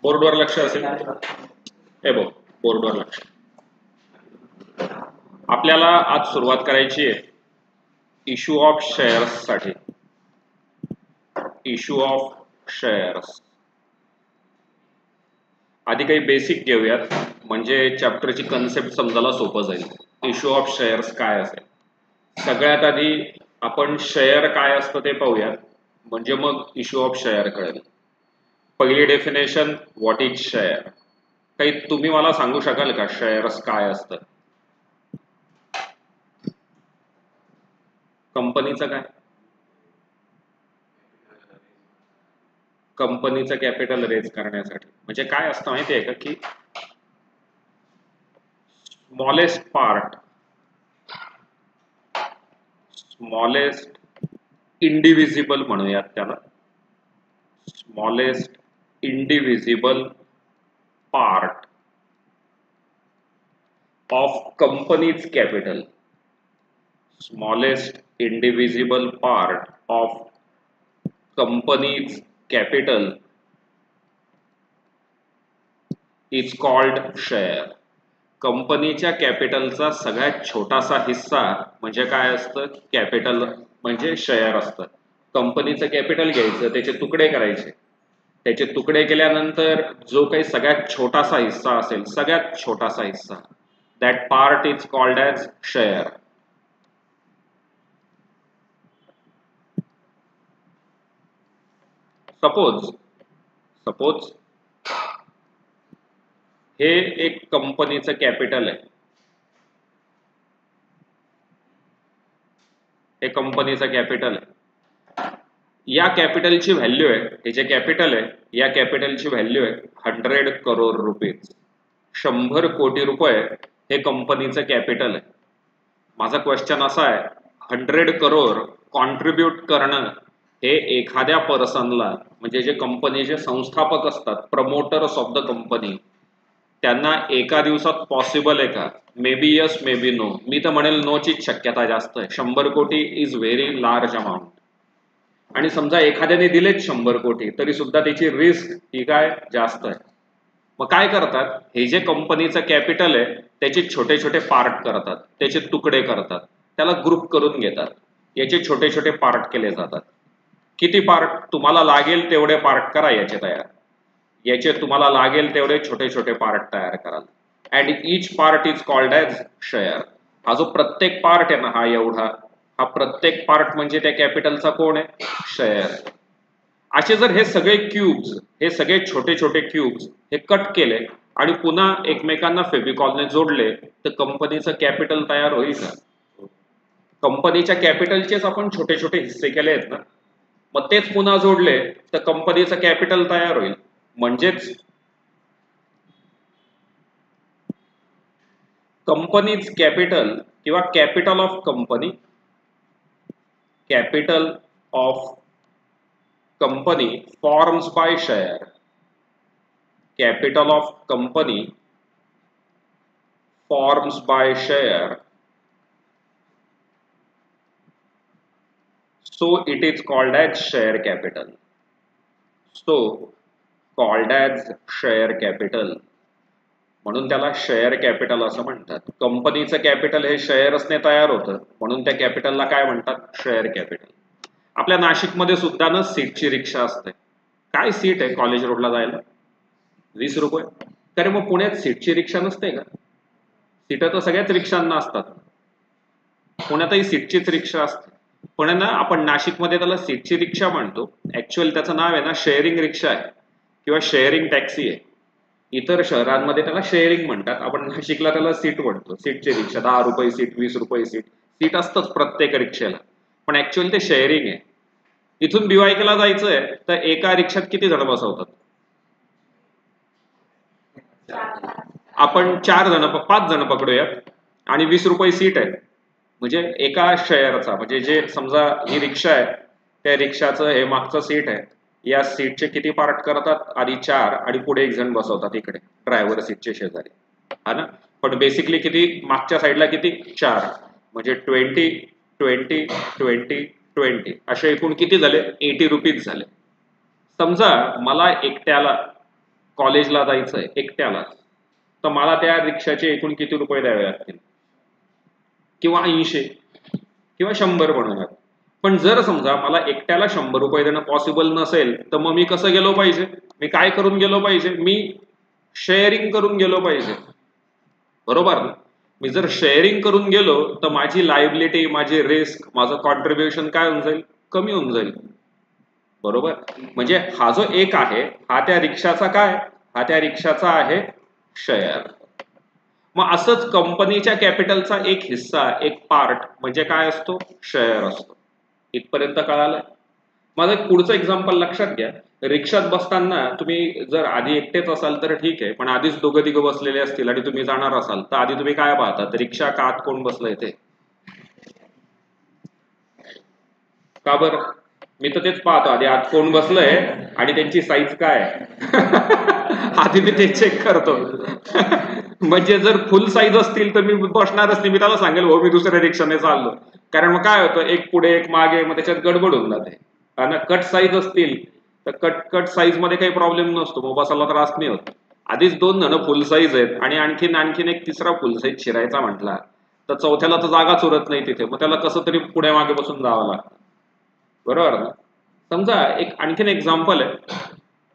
बोर्डवर लक्ष असेल, हे बघ बोर्डवर लक्ष. आपल्याला आज सुरुवात करायची आहे इश्यू ऑफ शेअर्स साठी. इश्यू ऑफ शेअर्स आधी काही बेसिक घेऊयात, म्हणजे चॅप्टरची कन्सेप्ट समजायला सोपं जाईल. इश्यू ऑफ शेअर्स काय असेल, सगळ्यात आधी आपण शेअर काय असतं ते पाहूयात, म्हणजे मग इश्यू ऑफ शेअर कळेल. पहिली डेफिनेशन, व्हॉट इज शेअर. काही तुम्ही मला सांगू शकाल का शेअर्स काय असतं? कंपनीचं काय? कंपनीचं कॅपिटल रेज करण्यासाठी. म्हणजे काय असतं माहिती आहे का, की स्मॉलेस्ट पार्ट, स्मॉलेस्ट इंडिव्हिजिबल म्हणूयात त्याला, smallest indivisible part of company's capital, smallest indivisible part of company's capital is called share. कंपनीच्या कॅपिटलचा सगळ्यात छोटासा हिस्सा म्हणजे काय असतं? कॅपिटल म्हणजे शेअर असतं. कंपनीचं कॅपिटल घ्यायचं, त्याचे तुकडे करायचे, त्याचे तुकडे केल्यानंतर जो काही सगळ्यात छोटासा हिस्सा असेल, सगळ्यात छोटासा हिस्सा, that part is called as share. Suppose हे एक कंपनीचं कॅपिटल आहे, हे कंपनीचं कॅपिटल आहे. या कॅपिटलची व्हॅल्यू आहे, हे जे कॅपिटल आहे या कॅपिटलची व्हॅल्यू आहे 100 करोड रुपीज. 100 कोटी रुपये हे कंपनीचं कॅपिटल आहे. माझा क्वेश्चन असा आहे, 100 करोड कॉन्ट्रीब्यूट करणं हे एखाद्या पर्सनला, म्हणजे जे कंपनीचे संस्थापक असतात, प्रमोटर्स ऑफ द कंपनी, त्यांना एका दिवसात पॉसिबल आहे का? May be yes, may be no. मी तर म्हणेल नोचीच शक्यता जास्त आहे. 100 कोटी इज व्हेरी लार्ज अमाऊंट. आणि समजा एखाद्याने दिलेच 100 कोटी तरी सुद्धा त्याची रिस्क ही काय जास्त आहे. मग काय करतात, हे जे कंपनीचं कॅपिटल आहे त्याचे छोटे छोटे पार्ट करतात, त्याचे तुकडे करतात, त्याला ग्रुप करून घेतात, याचे छोटे छोटे पार्ट केले जातात. किती पार्ट? तुम्हाला लागेल तेवढे पार्ट करा याचे तयार, याचे तुम्हाला लागेल तेवढे छोटे छोटे पार्ट तयार कराल. And each part is called as share. हा जो प्रत्येक पार्ट आहे ना, हा एवढा, हा प्रत्येक पार्ट म्हणजे त्या कॅपिटलचा कोण आहे? शेअर. असे जर हे सगळे क्यूब्स, हे सगळे छोटे छोटे क्यूब्स हे कट केले आणि पुन्हा एकमेकांना फेविकॉलने जोडले तर कंपनीचं कॅपिटल तयार होईल का? कंपनीच्या कॅपिटलचेच आपण छोटे छोटे हिस्से केले आहेत ना, मग तेच पुन्हा जोडले तर कंपनीचं कॅपिटल तयार होईल. म्हणजेच कंपनीज कॅपिटल किंवा capital of company, capital of company forms by share. Capital of company forms by share. So it is called as share capital. So called as share capital. म्हणून त्याला शेअर कॅपिटल असं म्हणतात. कंपनीचं capital हे शेअर्सने तयार होतं, म्हणून त्या कॅपिटलला काय म्हणतात? Share capital. आपल्या नाशिकमध्ये सुद्धा ना सीटची रिक्षा असते. काय सीट आहे कॉलेज रोडला जायला? 20 रुपये. तरी मग पुण्यात सीटची रिक्षा नसते का? सीट तर सगळ्याच रिक्षांना असतात. पुण्यातही सीटचीच रिक्षा असते. पण ना आपण नाशिकमध्ये त्याला सीटची रिक्षा म्हणतो, ऍक्च्युअल त्याचं नाव आहे ना शेअरिंग रिक्षा आहे किंवा शेअरिंग टॅक्सी आहे. इतर शहरांमध्ये त्याला शेअरिंग म्हणतात, आपण नाशिकला त्याला सीट म्हणतो. सीटची रिक्षा 10 रुपये सीट, 20 रुपये सीट, सीट असतंच प्रत्येक रिक्षेला, पण ऍक्च्युअली ते शेअरिंग आहे. इथून BYK जायचंय तर एका रिक्षात किती जण बसवतात? आपण 4 जण 5 जण पकडूयात आणि 20 रुपये सीट आहे. म्हणजे एका शेअरचा, म्हणजे जे समजा ही रिक्षा आहे त्या रिक्षाचं हे मागचं सीट आहे, या सीटचे किती पार्ट करतात? आधी 4 आणि पुढे एक जण बसवतात इकडे ड्रायव्हर सीटचे शेजारी, हा ना. पण बेसिकली किती मागच्या साईडला किती? 4. म्हणजे 20 20 20 20 असे एकूण किती झाले? 80 रुपीज झाले. समजा मला एकट्याला कॉलेजला जायचंय एकट्यालाच, तर मला त्या रिक्षाचे एकूण किती रुपये द्यावे लागतील? किंवा 80 किंवा 100 म्हणूयात. पण जर समजा मला एकट्याला 100 रुपये देणं पॉसिबल नसेल, तर मग मी कसं गेलो पाहिजे? मी काय करून गेलो पाहिजे? मी शेअरिंग करून गेलो पाहिजे, बरोबर ना? मी जर शेअरिंग करून गेलो तर माझी लायबिलिटी, माझी रिस्क, माझं कॉन्ट्रीब्युशन काय होऊन जाईल? कमी होऊन जाईल, बरोबर? म्हणजे हा जो एक आहे, हा त्या रिक्षाचा काय? हा त्या रिक्षाचा आहे शेअर. मग असंच कंपनीच्या कॅपिटलचा एक हिस्सा, एक पार्ट म्हणजे काय असतो? शेअर असतो. इथपर्यंत कळालं? माझं एक पुढचं एक्झाम्पल लक्षात घ्या. रिक्षात बसताना तुम्ही जर आधी एकटेच असाल तर ठीक आहे, पण आधीच दोघं तिघं बसलेले असतील आणि तुम्ही जाणार असाल, तर आधी तुम्ही काय पाहतात? रिक्षा का आत कोण बसलंय ते. का बरं? मी तर तेच पाहतो, आधी आत कोण बसलंय आणि त्यांची साईज काय आधी मी ते चेक करतो. म्हणजे जर फुल साईज असतील तर मी बसणारच नाही, मी त्याला सांगेल हो मी दुसऱ्या रिक्षाने चाललो. कारण मग काय होतं, एक पुढे एक मागे, मग त्याच्यात गडबड होऊन जाते. आणि कट साईज असतील तर कट साईज मध्ये काही प्रॉब्लेम नसतो, मग बसायला त्रास नाही होत. आधीच 2 जण फुल साईज आहेत आणि आणखीन एक तिसरा फुल साईज शिरायचा म्हटला तर चौथ्याला तर जागाच उरत नाही तिथे, मग त्याला कसं तरी पुढे मागे बसून जावं लागतं, बरोबर ना? समजा एक आणखीन एक्झाम्पल आहे,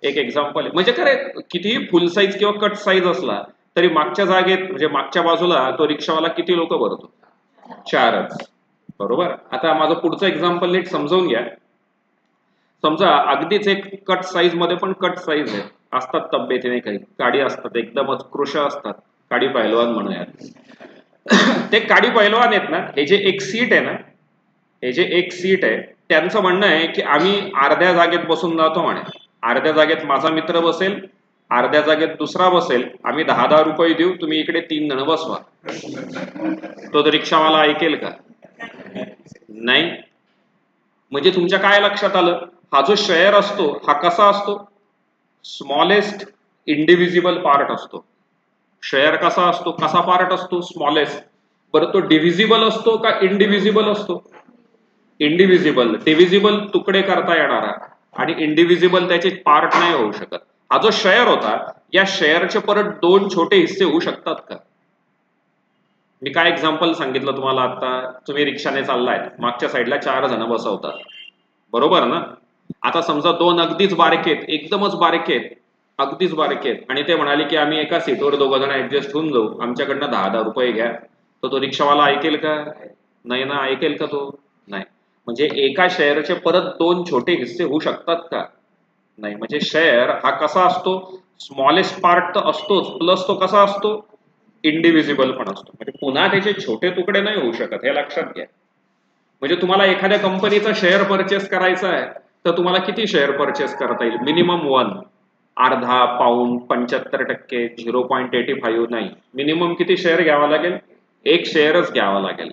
एक एक्झाम्पल आहे, म्हणजे खरे कितीही फुल साईज किंवा कट साईज असला तरी मागच्या जागेत म्हणजे मागच्या बाजूला तो रिक्षावाला किती लोक भरतो? 4च, बरोबर? आता माझं पुढचं एक्झाम्पल नीट समजावून घ्या. समजा अगदीच एक कट साईज मध्ये पण कट साईज आहे, असतात तब्येतीने काही काडी असतात, एकदमच कृश असतात, काडी पैलवान म्हणूयात. ते काडी पैलवान आहेत ना, हे जे एक सीट आहे ना, हे जे एक सीट आहे, त्यांचं म्हणणं आहे की आम्ही अर्ध्या जागेत बसून जातो म्हणे. अर्ध्या जागेत माझा मित्र बसेल, अर्ध्या जागेत दुसरा बसेल, आम्ही 10-10 रुपये देऊ, तुम्ही इकडे 3 जण बसवा. तो रिक्षावाला ऐकेल का? नाही. म्हणजे तुमच्या काय लक्षात आलं? हा जो शेअर असतो हा कसा असतो? स्मॉलेस्ट इंडिव्हिजिबल पार्ट असतो. शेअर कसा असतो? कसा पार्ट असतो? स्मॉलेस्ट. बरं, तो डिव्हिजिबल असतो का इंडिव्हिजिबल असतो? इंडिव्हिजिबल. डिव्हिजिबल तुकडे करता येणारा आणि इंडिव्हिजिबल त्याचे पार्ट नाही होऊ शकत. हा जो शेअर होता, या शेअरचे परत 2 छोटे हिस्से होऊ शकतात का? मी काय एक्झाम्पल सांगितलं तुम्हाला आता? तुम्ही रिक्षाने चाललाय, मागच्या साईडला 4 जण बसवतात, बरोबर ना? आता समजा 2 अगदीच बारकेत, एकदमच बारकेत, अगदीच बारकेत, आणि ते म्हणाले की आम्ही एका सीटवर 2 जण ऍडजस्ट होऊन जाऊ, आमच्याकडनं 10-10 रुपये घ्या. तर तो रिक्षावाला ऐकेल का? नाही ना. ऐकेल का तो? नाही. म्हणजे एका शेअरचे परत 2 छोटे हिस्से होऊ शकतात का? नाही. म्हणजे शेअर हा कसा असतो? स्मॉलेस्ट पार्ट तर असतोच, प्लस तो कसा असतो? इंडिव्हिजिबल पण असतो. म्हणजे पुन्हा त्याचे छोटे तुकडे नाही होऊ शकत, हे लक्षात घ्या. म्हणजे तुम्हाला एखाद्या कंपनीचा शेअर परचेस करायचा आहे तर तुम्हाला किती शेअर परचेस करता येईल? मिनिमम 1, अर्धा, पाऊंड, 75%, 0.85 नाही. मिनिमम किती शेअर घ्यावा लागेल? 1 शेअरच घ्यावा लागेल.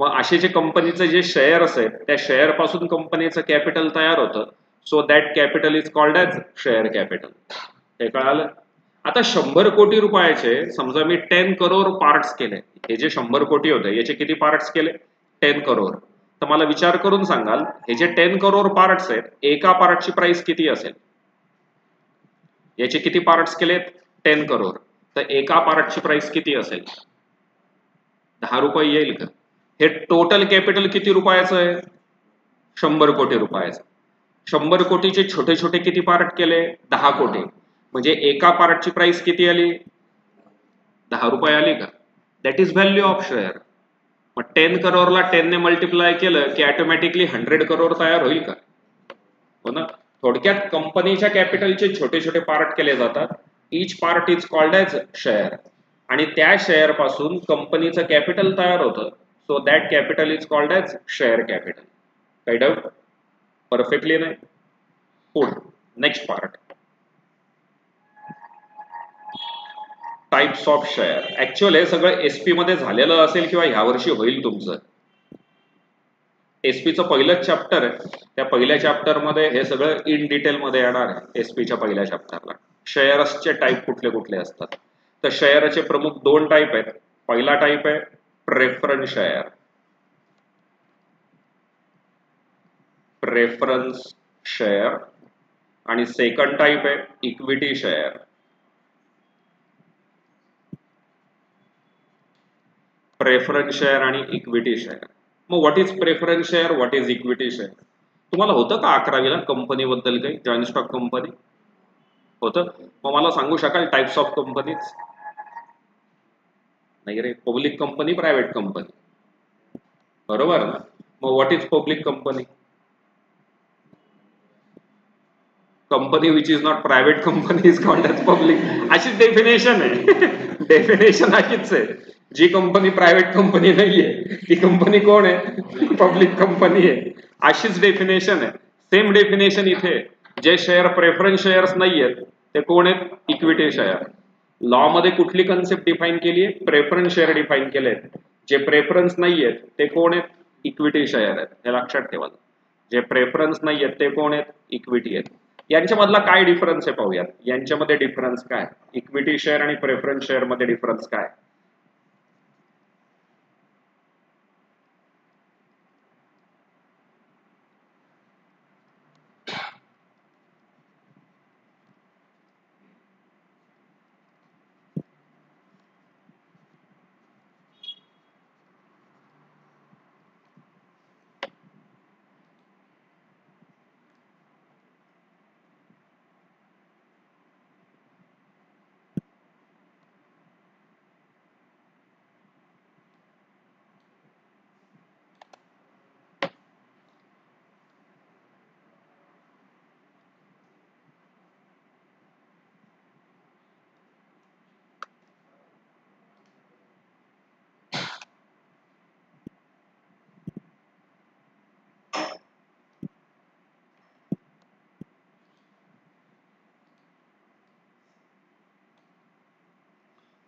मग असे जे कंपनीचे जे शेअर्स आहेत, त्या शेअर पासून कंपनीचं कॅपिटल तयार होतं. So that capital is called as share capital. हे कळालं? आता 100 कोटी रुपयाचे समजा मी 10 करोड पार्ट्स केले. हे जे 100 कोटी होते याचे किती पार्ट्स केले? 10 करोड. तर मला विचार करून सांगाल, हे जे 10 करोड पार्ट्स आहेत, एका पार्टची प्राइस किती असेल? याचे किती पार्ट्स केलेत? 10 करोड. तर एका पार्टची प्राइस किती असेल? 10 रुपये येईल का? हे टोटल कॅपिटल किती रुपयाचं आहे? 100 कोटी रुपयाचं. 100 कोटीचे छोटे छोटे किती पार्ट केले? 10 कोटी. म्हणजे एका पार्टची प्राइस किती आली? 10 रुपये आली का? That is value of share. मग 10 करोडला 10 ने मल्टिप्लाय केलं की ऑटोमॅटिकली 100 करोड तयार होईल का? हो ना? थोडक्यात कंपनीच्या कॅपिटलचे छोटे छोटे पार्ट केले जातात. Each part is called as share. आणि त्या शेअर पासून कंपनीचं कॅपिटल तयार होतं. So that capital is called as share capital. काही डाऊट? परफेक्टली नाही? पुढे next part, types of share. Actually हे सगळं एसपी मध्ये झालेलं असेल किंवा ह्या वर्षी होईल तुमचं. एसपीचं पहिलंच चॅप्टर आहे, त्या पहिल्या चॅप्टर मध्ये हे सगळं इन डिटेल मध्ये येणार आहे. एसपीच्या पहिल्या चॅप्टरला शेअर्सचे टाईप कुठले कुठले असतात. तर शेअरचे प्रमुख 2 टाईप आहेत. पहिला टाईप आहे प्रेफरन्स शेअर. Preference share. आणि सेकंड टाईप आहे इक्विटी शेअर. प्रेफरन्स शेअर आणि इक्विटी शेअर. मग what is preference share, what is equity share? तुम्हाला होतं का 11वीला कंपनी बद्दल काही, जॉईंट स्टॉक कंपनी होतं? मग मला सांगू शकाल टाइप्स ऑफ कंपनीज? नाही रे, पब्लिक कंपनी, प्रायव्हेट कंपनी, बरोबर ना? मग what is public company? Company which is not private company is called as public. अशीच डेफिनेशन आहे. डेफिनेशन अशीच आहे. जी कंपनी प्रायव्हेट कंपनी नाहीये ती कंपनी कोण आहे? पब्लिक कंपनी आहे. अशीच डेफिनेशन आहे. सेम डेफिनेशन इथे. जे शेअर प्रेफरन्स शेअर्स नाहीयेत ते कोण आहेत? Equity share. लॉ मध्ये कुठली कन्सेप्ट डिफाईन केली आहे? प्रेफरन्स शेअर डिफाईन केले. जे प्रेफरन्स नाहीयेत ते कोण आहेत? इक्विटी शेअर आहेत. हे लक्षात ठेवा. जे प्रेफरन्स नाहीयेत ते कोण आहेत? इक्विटी आहेत. यांच्यामधला काय डिफरन्स आहे पाहूयात. यांच्यामध्ये डिफरन्स काय? इक्विटी शेअर आणि प्रेफरन्स शेअर मध्ये डिफरन्स काय?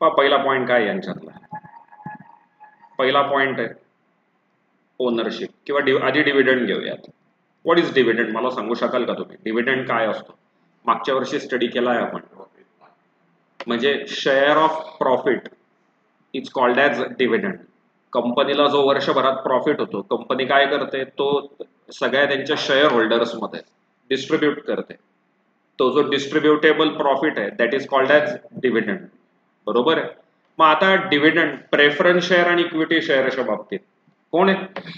पहिला पॉइंट काय यांच्यातला? पहिला पॉइंट आहे ओनरशिप किंवा आधी डिव्हिडंड घेऊयात. What is dividend? मला सांगू शकाल का तुम्ही डिव्हिडंड काय असतो? मागच्या वर्षी स्टडी केलाय आपण. म्हणजे share of profit is called as dividend. कंपनीला जो वर्षभरात प्रॉफिट होतो कंपनी काय करते? तो सगळ्या त्यांच्या शेअर होल्डर्स मध्ये डिस्ट्रीब्यूट करते. तो जो डिस्ट्रीब्युटेबल प्रॉफिट आहे that is called as dividend. बरोबर आहे. मग आता डिव्हिडंड प्रेफरन्स शेअर आणि इक्विटी शेअरच्या बाबतीत कोण आहे?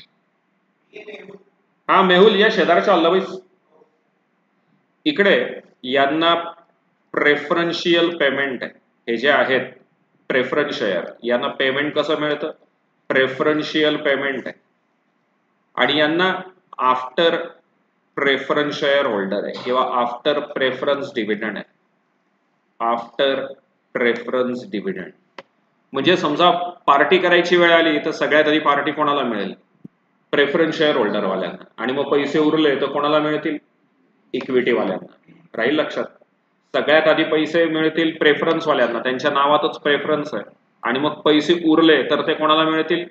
हा मेहुल या शेजारच्या अल्लाबाई इकडे यांना प्रेफरन्शियल पेमेंट आहे. हे जे आहेत प्रेफरन्स शेअर यांना पेमेंट कसं मिळतं? प्रेफरन्शियल पेमेंट आहे. आणि यांना आफ्टर प्रेफरन्स शेअर होल्डर आहे किंवा आफ्टर प्रेफरन्स डिव्हिडंड आहे. आफ्टर प्रेफरन्स डिव्हिडंड म्हणजे समजा पार्टी करायची वेळ आली तर सगळ्यात आधी पार्टी कोणाला मिळेल? प्रेफरन्स शेअर होल्डर वाल्यांना. आणि मग पैसे उरले तर कोणाला मिळतील? इक्विटी वाल्यांना. राहील लक्षात? सगळ्यात आधी पैसे मिळतील प्रेफरन्स वाल्यांना, त्यांच्या नावातच प्रेफरन्स आहे. आणि मग पैसे उरले तर ते कोणाला मिळतील?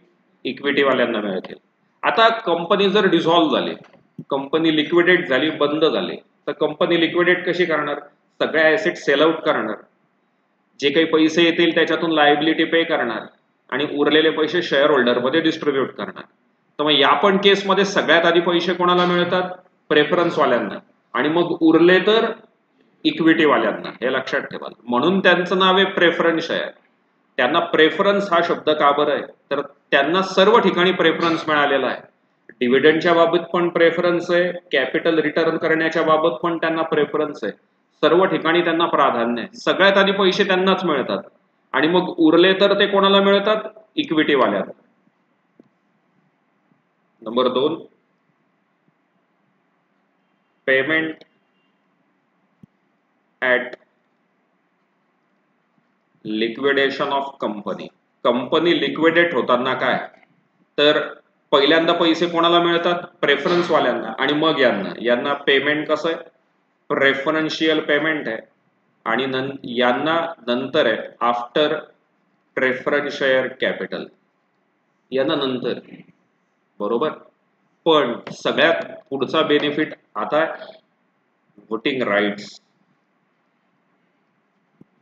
इक्विटी वाल्यांना मिळतील. आता कंपनी जर डिझॉल्व्ह झाली, कंपनी लिक्विडेट झाली, बंद झाली, तर कंपनी लिक्विडेट कशी करणार? सगळ्या ऍसेट सेल आउट करणार, जे काही पैसे येतील त्याच्यातून लायबिलिटी पे करणार आणि उरलेले पैसे शेअर होल्डर मध्ये डिस्ट्रीब्यूट करणार. तर मग या पण केसमध्ये सगळ्यात आधी पैसे कोणाला मिळतात? प्रेफरन्स वाल्यांना. आणि मग उरले तर इक्विटी वाल्यांना. हे लक्षात ठेवा. म्हणून त्यांचं नाव आहे प्रेफरन्स शेअर. त्यांना प्रेफरन्स हा शब्द का बरं आहे? तर त्यांना सर्व ठिकाणी प्रेफरन्स मिळालेला आहे. डिव्हिडंडच्या बाबत पण प्रेफरन्स आहे, कॅपिटल रिटर्न करण्याच्या बाबत पण त्यांना प्रेफरन्स आहे. सर्व ठिकाणी त्यांना प्राधान्य आहे. सगळ्यात आधी पैसे त्यांनाच मिळतात आणि मग उरले तर ते कोणाला मिळतात? इक्विटी वाल्यांना. Number 2, payment at liquidation of company. Company liquidate होताना काय तर पहिल्यांदा पैसे कोणाला मिळतात? प्रेफरन्स वाल्यांना. आणि मग यांना पेमेंट कसं आहे? प्रेफरन्शियल पेमेंट आहे. आणि यांना नंतर आहे आफ्टर प्रेफरन्स शेअर कॅपिटल. यांना नंतर. बरोबर. पण सगळ्यात पुढचा बेनिफिट आता व्होटिंग राईट्स.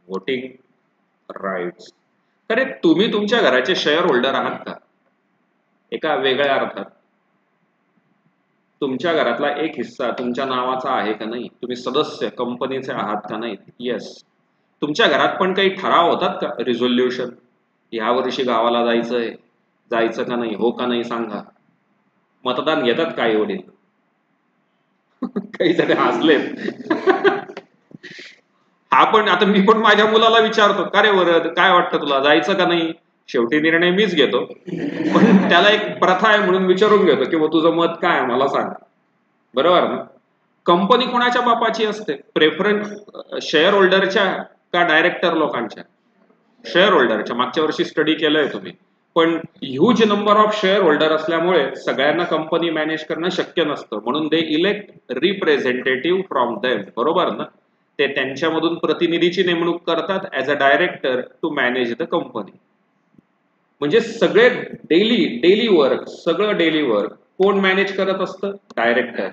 Voting rights. अरे तुम्ही तुमच्या घराचे शेअर होल्डर आहात का? एका वेगळ्या अर्थात तुमच्या घरातला एक हिस्सा तुमच्या नावाचा आहे का नाही? तुम्ही सदस्य कंपनीचे आहात का नाही? येस. तुमच्या घरात पण काही ठराव होतात का? रिझोल्युशन, ह्या वर्षी गावाला जायचंय, जायचं का नाही, हो का नाही सांगा. मतदान घेतात का आई वडील? काही जण हसलेत. हा पण आता मी पण माझ्या मुलाला विचारतो, का रे वरद काय वाटतं तुला, जायचं का नाही? शेवटी निर्णय मीच घेतो, पण त्याला एक प्रथा आहे म्हणून विचारून घेतो की तुझं मत काय आहे मला सांग. बरोबर ना? कंपनी कोणाच्या बापाची असते? प्रेफरन्स शेअर होल्डरच्या का डायरेक्टर लोकांच्या? शेअर होल्डरच्या. मागच्या वर्षी स्टडी केलंय तुम्ही. पण huge number of share holder असल्यामुळे सगळ्यांना कंपनी मॅनेज करणं शक्य नसतं, म्हणून they elect representative from them. बरोबर ना? ते त्यांच्यामधून प्रतिनिधीची नेमणूक करतात as a director to manage the company. म्हणजे सगळे डेली वर्क, सगळं डेली वर्क कोण मॅनेज करत असतं? डायरेक्टर.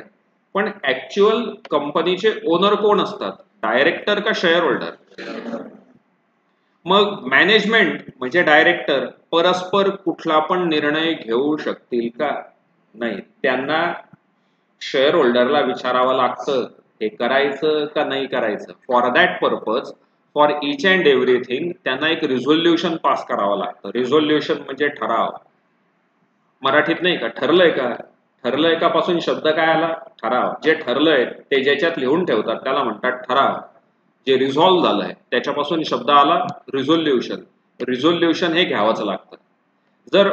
पण ऍक्च्युअल कंपनीचे ओनर कोण असतात? डायरेक्टर का शेअर होल्डर? मग मॅनेजमेंट म्हणजे डायरेक्टर परस्पर कुठला पण निर्णय घेऊ शकतील का? नाही. त्यांना शेअर होल्डरला विचारावं लागतं हे करायचं का नाही करायचं. For that purpose, for each and everything त्यांना एक रिझोल्युशन पास करावं लागतं. रिझोल्युशन म्हणजे ठराव. मराठीत नाही का ठरलंय का? ठरलंय का पासून शब्द काय आला? ठराव. जे ठरलंय ते ज्याच्यात लिहून ठेवतात त्याला म्हणतात ठराव. जे रिझॉल्व्ह झालंय त्याच्यापासून शब्द आला रिझोल्युशन. रिझोल्युशन हे घ्यावंच लागतं. जर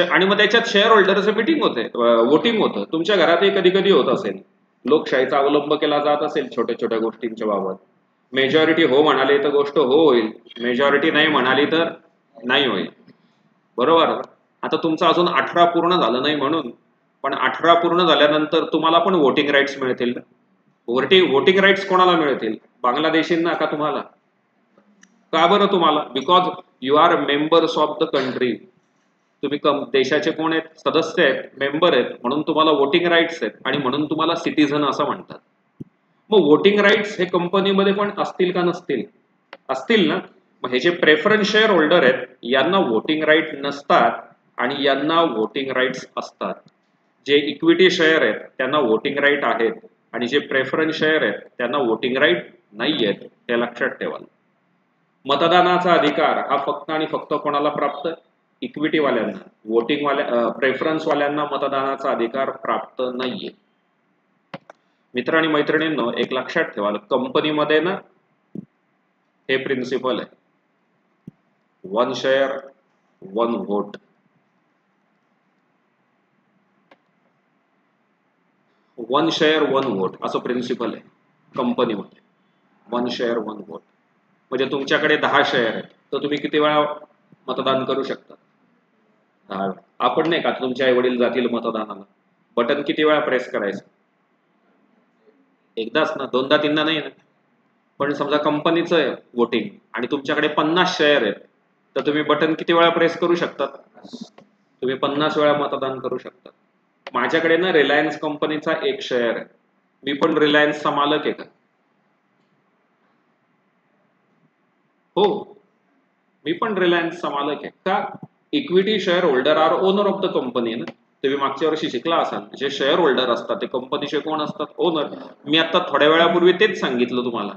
आणि मग त्याच्यात शेअर होल्डरचं मीटिंग होते, वोटिंग होतं. तुमच्या घरातही कधी कधी होत असेल, लोकशाहीचा अवलंब केला जात असेल छोट्या छोट्या गोष्टींच्या बाबत. मेजॉरिटी हो म्हणाली तर गोष्ट हो होईल, मेजॉरिटी नाही म्हणाली तर नाही होईल. बरोबर. आता तुमचं अजून 18 पूर्ण झालं नाही म्हणून, पण 18 पूर्ण झाल्यानंतर तुम्हाला पण वोटिंग राईट्स मिळतील. वोटिंग राईट्स कोणाला मिळतील? बांगलादेशींना का तुम्हाला? का बरं तुम्हाला? Because you are members of the country. तुम्ही देशाचे कोण आहेत? सदस्य आहेत, मेंबर आहेत, म्हणून तुम्हाला वोटिंग राईट्स आहेत आणि म्हणून तुम्हाला सिटीझन असं म्हणतात. मग वोटिंग राईट्स हे कंपनीमध्ये पण असतील का नसतील? असतील ना. मग हे जे प्रेफरन्स शेअर होल्डर आहेत यांना वोटिंग राईट नसतात आणि यांना वोटिंग राईट्स असतात. जे इक्विटी शेअर आहेत त्यांना वोटिंग राईट आहेत आणि जे प्रेफरन्स शेअर आहेत त्यांना वोटिंग राईट नाही आहेत, हे लक्षात ठेवा. मतदानाचा अधिकार हा फक्त आणि फक्त कोणाला प्राप्त? इक्विटी वाल्यांना. वोटिंग वाल्या प्रेफरन्स वाल्यांना मतदानाचा अधिकार प्राप्त नाहीये. मित्र आणि मैत्रिणींनो, एक लक्षात ठेवा, कंपनीमध्ये ना हे प्रिन्सिपल आहे, 1 शेअर 1 व्होट. 1 शेअर 1 व्होट असं प्रिन्सिपल आहे कंपनीमध्ये. 1 शेअर 1 व्होट म्हणजे तुमच्याकडे 10 शेअर आहेत तर तुम्ही किती वेळा मतदान करू शकता? 10 वेळा. आपण नाही का तुमचे आई वडील जातील मतदानाला, बटन किती वेळा प्रेस करायचं? एकदाच ना, दोनदा तीनदा नाही ना. पण समजा कंपनीचं आहे वोटिंग आणि तुमच्याकडे 50 शेअर आहेत तर तुम्ही बटन किती वेळा प्रेस करू शकतात? तुम्ही 50 वेळा मतदान करू शकता. माझ्याकडे ना रिलायन्स कंपनीचा 1 शेअर आहे. मी पण रिलायन्सचा मालक आहे का? हो, मी पण रिलायन्सचा मालक आहे का? Equity share holder are owner of the company ना. तुम्ही मागच्या वर्षी शिकला असाल, जे शेअर होल्डर असतात ते कंपनीचे कोण असतात? ओनर. मी आता थोड्या वेळापूर्वी तेच सांगितलं तुम्हाला.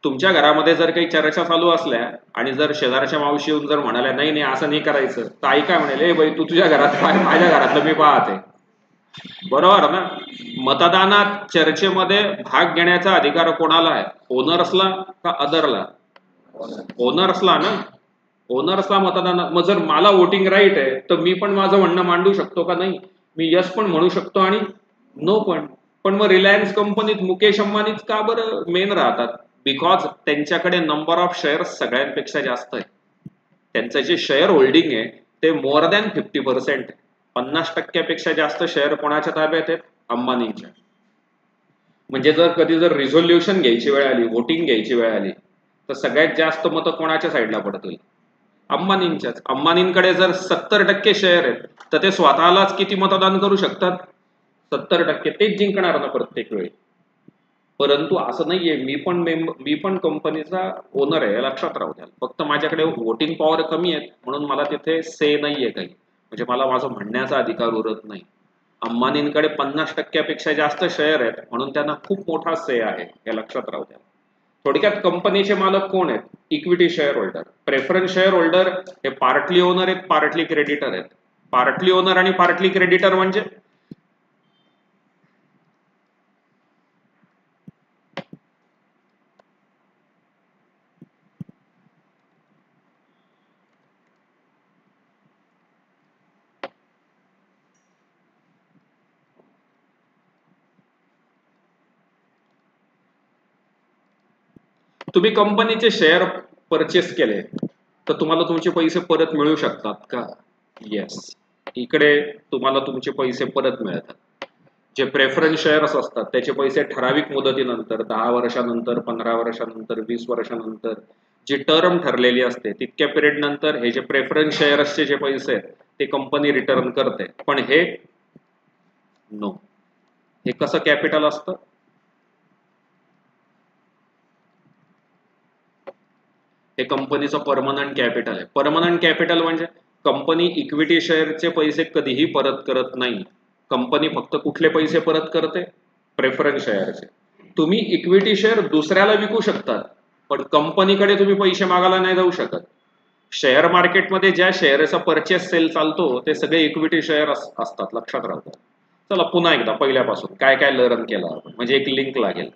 तुमच्या घरामध्ये जर काही चर्चा चालू असल्या आणि जर शेजारच्या मावशी येऊन जर म्हणाल्या नाही नाही असं नाही करायचं, तर आई काय म्हणेल, ए बाई तू तुझ्या घरात पाय, माझ्या घरातलं मी पाहते. बरोबर ना. मतदानात चर्चेमध्ये भाग घेण्याचा अधिकार कोणाला आहे? ओनर्सला का अदरला? ओनर्सला ना. ओनर्सला मतदानात. मग जर मला वोटिंग राईट आहे तर मी पण माझं म्हणणं मांडू शकतो का? नाही. मी यस पण म्हणू शकतो आणि नो पण. पण मग रिलायन्स कंपनीत मुकेश अंबानीच का बरं मेन राहतात? बिकॉज त्यांच्याकडे नंबर ऑफ शेअर सगळ्यांपेक्षा जास्त आहे. त्यांचं जे शेअर होल्डिंग आहे ते मोर दॅन 50% आहे. 50% जास्त शेअर कोणाच्या ताब्यात आहेत? अंबानींच्या. म्हणजे जर रिझोल्युशन घ्यायची वेळ आली, वोटिंग घ्यायची वेळ आली, तर सगळ्यात जास्त मतं कोणाच्या साईडला पडतील? अंबानींच्याच. अंबानींकडे जर 70% शेअर आहेत तर ते स्वतःलाच किती मतदान करू शकतात? 70%. तेच जिंकणार ना प्रत्येक वेळी. परंतु असं नाहीये, मी पण कंपनीचा ओनर आहे, लक्षात राहू द्या. फक्त माझ्याकडे वोटिंग पॉवर कमी आहे म्हणून मला तिथे से नाहीये काही, म्हणजे मला माझं म्हणण्याचा अधिकार उरत नाही. अंबानींकडे 50% पेक्षा जास्त शेअर आहेत म्हणून त्यांना खूप मोठा से आहे, हे लक्षात राहू द्या. थोडक्यात कंपनीचे मालक कोण आहेत? Equity share holder. Preference share holder हे पार्टली ओनर आहेत, पार्टली क्रेडिटर आहेत. पार्टली ओनर आणि पार्टली क्रेडिटर म्हणजे तुम्ही कंपनीचे शेअर परचेस केले तर तुम्हाला तुमचे पैसे परत मिळू शकतात का? येस. इकडे तुम्हाला तुमचे पैसे परत मिळतात. जे प्रेफरन्स शेअर्स असतात त्याचे पैसे ठराविक मुदतीनंतर, 10 वर्षानंतर, 15 वर्षानंतर, 20 वर्षानंतर, जी टर्म ठरलेली असते तितक्या पिरियड नंतर हे जे प्रेफरन्स शेअर्सचे जे पैसे आहेत ते कंपनी रिटर्न करते. पण हे नो. हे कसं कॅपिटल असतं? हे कंपनीचं परमनंट कॅपिटल आहे. परमनंट कॅपिटल म्हणजे कंपनी इक्विटी शेअरचे पैसे कधीही परत करत नाही. कंपनी फक्त कुठले पैसे परत करते? प्रेफरन्स शेअरचे. तुम्ही इक्विटी शेअर दुसऱ्याला विकू शकतात पण कंपनीकडे तुम्ही पैसे मागायला नाही जाऊ शकत. शेअर मार्केटमध्ये ज्या शेअरचा परचेस सेल चालतो ते सगळे इक्विटी शेअर असतात, लक्षात राहतात. चला पुन्हा एकदा पहिल्यापासून काय काय लर्न केलं आपण, म्हणजे एक लिंक लागेल.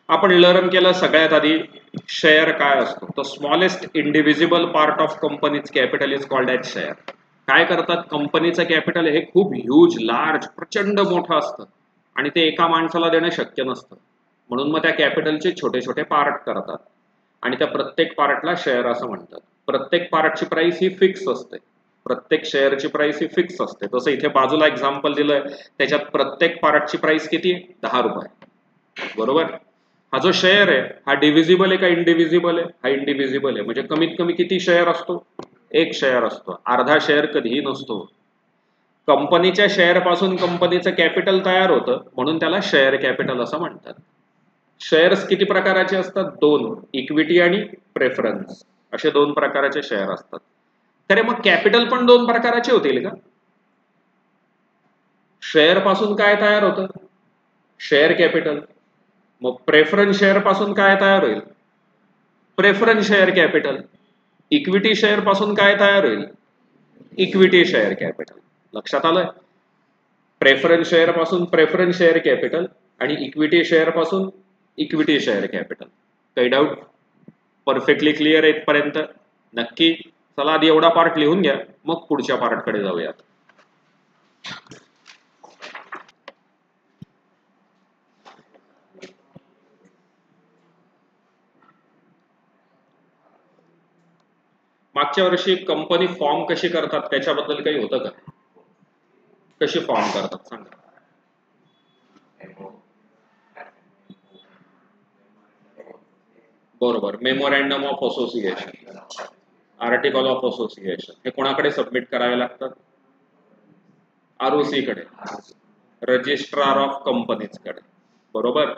आपण लर्न केलं सगळ्यात आधी शेअर काय असतो. तो smallest indivisible part of company's capital is called as share. काय करतात? कंपनीचं कॅपिटल हे खूप ह्यूज, लार्ज, प्रचंड मोठं असतं आणि ते एका माणसाला देणं शक्य नसतं. म्हणून मग त्या कॅपिटलचे छोटे छोटे पार्ट करतात आणि त्या प्रत्येक पार्टला शेअर असं म्हणतात. प्रत्येक पार्टची प्राइस ही फिक्स असते. प्रत्येक शेअरची प्राइस ही फिक्स असते. जसं इथे बाजूला एक्झाम्पल दिलंय त्याच्यात प्रत्येक पार्टची प्राइस किती आहे? 10 रुपये. बरोबर. हा जो शेअर आहे हा डिव्हिजिबल आहे का इंडिव्हिजिबल आहे? हा इंडिव्हिजिबल आहे. म्हणजे कमीत कमी किती शेअर असतो? एक शेअर असतो. अर्धा शेअर कधीही नसतो. कंपनीच्या शेअर पासून कंपनीचं कॅपिटल तयार होतं म्हणून त्याला शेअर कॅपिटल असं म्हणतात. शेअर्स किती प्रकाराचे असतात? 2. इक्विटी आणि प्रेफरन्स असे 2 प्रकाराचे शेअर असतात. तर मग कॅपिटल पण 2 प्रकाराचे होतील का? शेअर पासून काय तयार होतं? Share capital. मग प्रेफरन्स शेअर पासून काय तयार होईल? Preference share capital. Equity share पासून काय तयार होईल? Equity share capital. लक्षात आलंय? प्रेफरन्स शेअर पासून प्रेफरन्स शेअर कॅपिटल आणि इक्विटी शेअर पासून इक्विटी शेअर कॅपिटल. काही डाऊट? परफेक्टली क्लिअर आहे इथपर्यंत? नक्की. चला आधी एवढा पार्ट लिहून घ्या मग पुढच्या पार्टकडे जाऊयात. मागच्या वर्षी कंपनी फॉर्म कशी करतात त्याच्याबद्दल काही होतं का? कशी फॉर्म करतात सांगा. बरोबर. Memorandum of association, article of association हे कोणाकडे सबमिट करावे लागतात? आरओसी कडे, रजिस्ट्रार ऑफ कंपनीज कडे. बरोबर.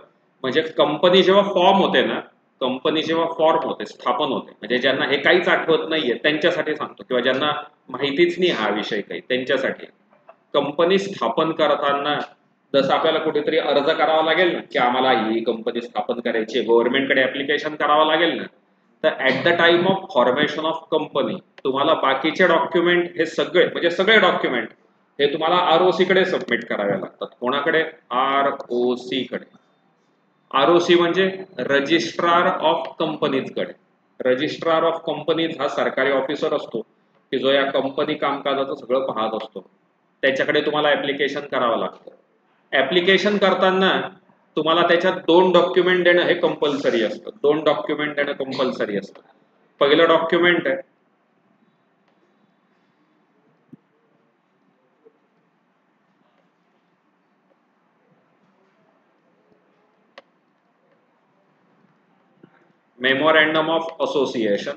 म्हणजे कंपनी जेव्हा फॉर्म होते ना, कंपनी जेव्हा फॉर्म होते, स्थापन होते, म्हणजे ज्यांना हे काहीच आठवत नाहीये त्यांच्यासाठी सांगतो किंवा ज्यांना माहितीच नाही हा विषय काही त्यांच्यासाठी. कंपनी स्थापन करताना जसं आपल्याला कुठेतरी अर्ज करावा लागेल ना की आम्हाला ही कंपनी स्थापन करायची, गव्हर्नमेंटकडे ऍप्लिकेशन करावं लागेल ना, तर at the time of formation of company तुम्हाला बाकीचे डॉक्युमेंट हे सगळे म्हणजे सगळे डॉक्युमेंट हे तुम्हाला आरओसी कडे सबमिट करावे लागतात. कोणाकडे? आरओसी कडे. आरओसी म्हणजे रजिस्ट्रार ऑफ कंपनीज कडे. रजिस्ट्रार ऑफ कंपनीज हा सरकारी ऑफिसर असतो की जो या कंपनी कामकाजाचं सगळं पाहत असतो. त्याच्याकडे तुम्हाला ऍप्लिकेशन करावं लागतं. ऍप्लिकेशन करताना तुम्हाला त्याच्यात 2 डॉक्युमेंट देणं हे कंपल्सरी असतं. 2 डॉक्युमेंट देणं कंपल्सरी असतं. पहिलं डॉक्युमेंट आहे मेमोरँडम ऑफ असोसिएशन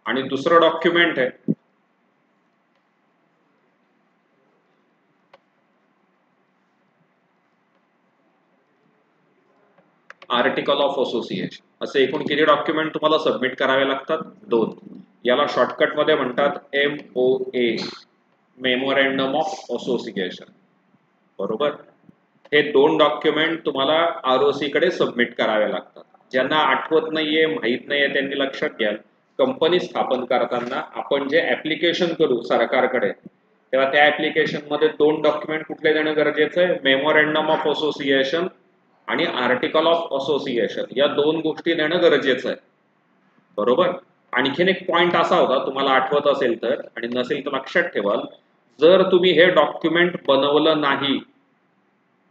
आणि दुसरं डॉक्युमेंट आहे आर्टिकल ऑफ असोसिएशन. असे एकूण किती डॉक्युमेंट तुम्हाला सबमिट करावे लागतात? 2. याला शॉर्टकट मध्ये म्हणतात MOA, मेमोरँडम ऑफ असोसिएशन. बरोबर. हे 2 डॉक्युमेंट तुम्हाला आरओसी कडे सबमिट करावे लागतात. ज्यांना आठवत नाहीये, माहित नाहीये, त्यांनी लक्षात घ्या, कंपनी स्थापन करताना आपण जे ऍप्लिकेशन करू सरकारकडे, तेव्हा त्या ऍप्लिकेशन मध्ये 2 डॉक्युमेंट कुठले देणं गरजेचं आहे? मेमोरँडम ऑफ असोसिएशन आणि आर्टिकल ऑफ असोसिएशन, या 2 गोष्टी देणं गरजेचं आहे. बरोबर. आणखीन एक पॉइंट असा होता, तुम्हाला आठवत असेल तर, आणि नसेल तर लक्षात ठेवाल, जर तुम्ही हे डॉक्युमेंट बनवलं नाही,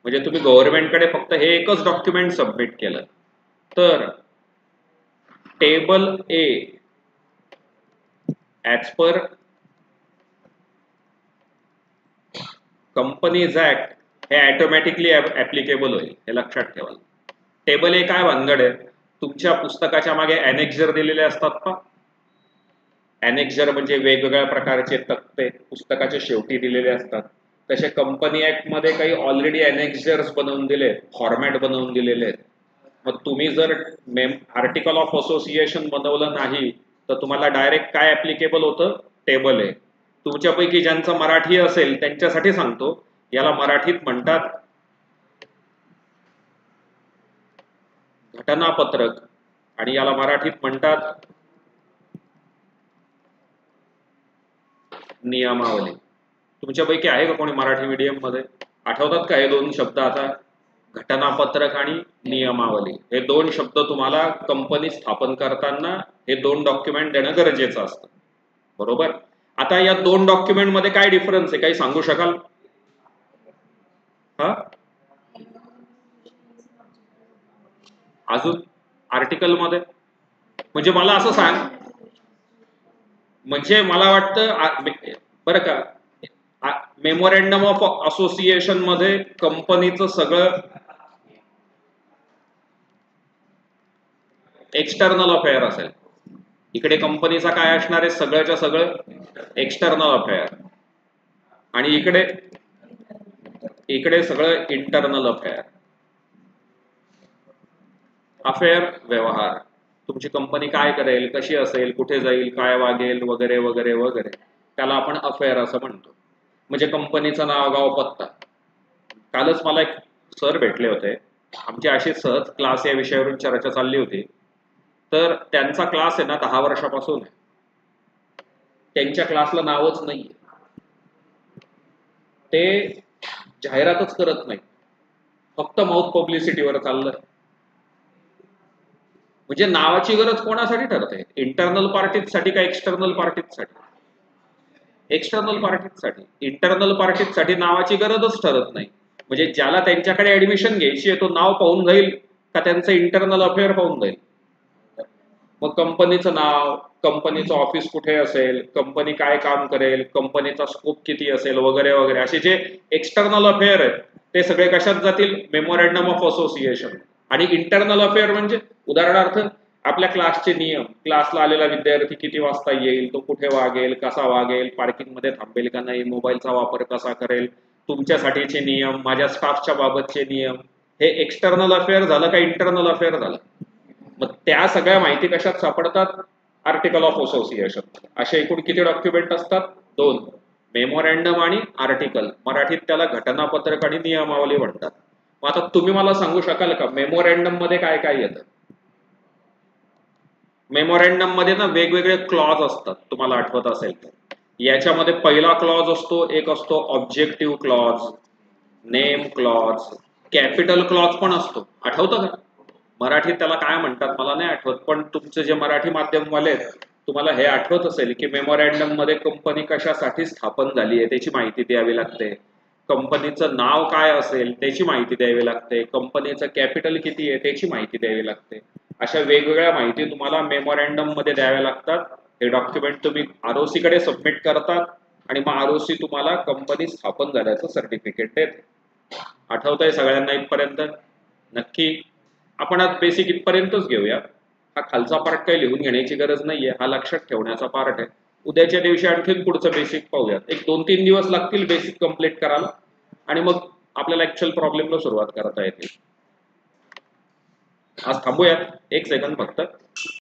म्हणजे तुम्ही गव्हर्नमेंटकडे फक्त हे एकच डॉक्युमेंट सबमिट केलं, तर टेबल ए ऍज पर कंपनीज ऍक्ट हे ऑटोमॅटिकली ऍप्लिकेबल होईल, हे लक्षात ठेवाल. टेबल ए काय भानगड आहे? तुमच्या पुस्तकाच्या मागे अनेक्झर दिलेले असतात का? अनेक्झर म्हणजे वेगवेगळ्या प्रकारचे तक्ते पुस्तकाच्या शेवटी दिलेले असतात. तसे कंपनी ऍक्ट मध्ये काही ऑलरेडी अनेक्झर्स बनवून दिले, फॉर्मॅट बनवून दिलेले आहेत. मग तुम्ही जर आर्टिकल ऑफ असोसिएशन बनवलं नाही तर तुम्हाला डायरेक्ट काय ऍप्लिकेबल होतं? टेबल आहे. तुमच्यापैकी ज्यांचं मराठी असेल त्यांच्यासाठी सांगतो, याला मराठीत म्हणतात घटनापत्रक आणि याला मराठीत म्हणतात नियमावली. तुमच्यापैकी आहे का कोणी मराठी मीडियम मध्ये? आठवतात का हे 2 शब्द? आता घटनापत्रक आणि नियमावली हे 2 शब्द तुम्हाला कंपनी स्थापन करताना हे 2 डॉक्युमेंट देणं गरजेचं असतं. बरोबर. आता या 2 डॉक्युमेंट मध्ये काय डिफरन्स आहे, काही सांगू शकाल? हा, अजून आर्टिकल मध्ये म्हणजे मला असं सांग, म्हणजे मला वाटतं बरं का, मेमोरँडम ऑफ असोसिएशन मध्ये कंपनीचं सगळं एक्सटर्नल अफेअर असेल, इकडे कंपनीचा काय असणार आहे? सगळ्याच्या सगळं एक्सटर्नल अफेअर, आणि इकडे सगळं इंटरनल अफेअर. अफेअर व्यवहार, तुमची कंपनी काय करेल, कशी असेल, कुठे जाईल, काय वागेल, वगैरे वगैरे वगैरे, त्याला आपण अफेअर असं म्हणतो. म्हणजे कंपनीचं नाव, गाव, पत्ता. कालच मला एक सर भेटले होते, आमची अशी सहज क्लास या विषयावरून चर्चा चालली होती. तर त्यांचा क्लास आहे ना 10 वर्षापासून आहे, त्यांच्या क्लासला नावच नाही, ते जाहिरातच करत नाही, फक्त माउथ पब्लिसिटीवर चाललंय. म्हणजे नावाची गरज कोणासाठी ठरते? इंटरनल पार्टीजसाठी का एक्सटर्नल पार्टीजसाठी? एक्सटर्नल पार्टीजसाठी. इंटरनल पार्टीजसाठी नावाची गरजच ठरत नाही. म्हणजे ज्याला त्यांच्याकडे ऍडमिशन घ्यायची आहे तो नाव पाहून जाईल का त्यांचं इंटरनल अफेअर पाहून जाईल? मग कंपनीचं नाव, कंपनीचं ऑफिस कुठे असेल, कंपनी काय काम करेल, कंपनीचा स्कोप किती असेल, वगैरे वगैरे, असे जे एक्सटर्नल अफेअर आहेत ते सगळे कशात जातील? Memorandum of association. आणि इंटरनल अफेअर म्हणजे उदाहरणार्थ आपल्या क्लासचे नियम, क्लासला आलेला विद्यार्थी किती वाजता येईल, तो कुठे वागेल, कसा वागेल, पार्किंग मध्ये थांबेल का नाही, मोबाईलचा वापर कसा करेल, तुमच्यासाठीचे नियम, माझ्या स्टाफच्या बाबतचे नियम, हे एक्सटर्नल अफेअर झालं का इंटरनल अफेअर झालं? मग त्या सगळ्या माहिती कशात सापडतात? Article of association. असे एकूण किती डॉक्युमेंट असतात? 2. मेमोरँडम आणि आर्टिकल. मराठीत त्याला घटनापत्रक आणि नियमावली म्हणतात. मग आता तुम्ही मला सांगू शकाल का मेमोरँडम मध्ये काय काय येतं? मेमोरँडम मध्ये ना वेगवेगळे क्लॉज असतात, तुम्हाला आठवत असेल तर. याच्यामध्ये पहिला क्लॉज असतो, एक असतो objective clause, name clause, capital clause पण असतो. आठवतं का? मराठीत त्याला काय म्हणतात मला नाही आठवत, पण तुमचे जे मराठी माध्यमवाले आहेत तुम्हाला हे आठवत असेल की मेमोरँडम मध्ये कंपनी कशासाठी स्थापन झाली आहे त्याची माहिती द्यावी लागते, कंपनीचं नाव काय असेल त्याची माहिती द्यावी लागते, कंपनीचं कॅपिटल किती आहे त्याची माहिती द्यावी लागते. अशा वेगवेगळ्या माहिती तुम्हाला मेमोरँडम मध्ये द्याव्या लागतात. हे डॉक्युमेंट तुम्ही आरओसी कडे सबमिट करतात आणि मग आरओसी तुम्हाला कंपनी स्थापन झाल्याचं सर्टिफिकेट देते. आठवतंय सगळ्यांना इथपर्यंत? नक्की. आपण आज बेसिक इथपर्यंतच घेऊया. हा खालचा पार्ट काही लिहून घेण्याची गरज नाहीये, हा लक्षात ठेवण्याचा पार्ट आहे. उद्याच्या दिवशी आणखीन पुढचं बेसिक पाहूयात. एक 2-3 दिवस लागतील बेसिक कंप्लीट करायला आणि मग आपल्याला ऍक्च्युअल प्रॉब्लेमला सुरुवात करता येते. आज थांबूयात 1 सेकंद फक्त.